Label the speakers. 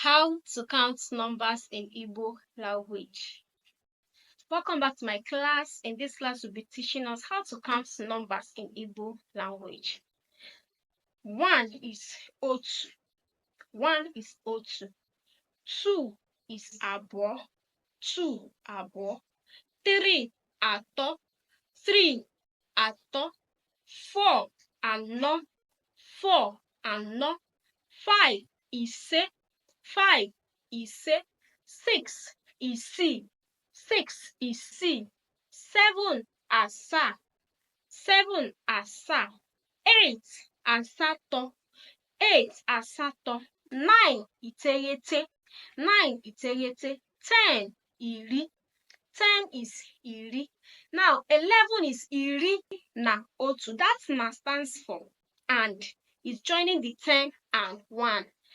Speaker 1: How to count numbers in Igbo language. Welcome back to my class. In this class, we'll be teaching us how to count numbers in Igbo language. 1 is otu. 1 is otu. 2 is abo. 2 abo. 3 ato. 3 ato. 4 ano. 4 ano. 5 ise. 5 ise. 6 isii. 6 isii. 7 asaa. 7 asaa. 8 asatọ. 8 asatọ. 9 iteghete. 9 iteghete. 10 iri. 10 is iri. Now 11 is iri na otu. That na stands for and. It's joining the 10 and 1.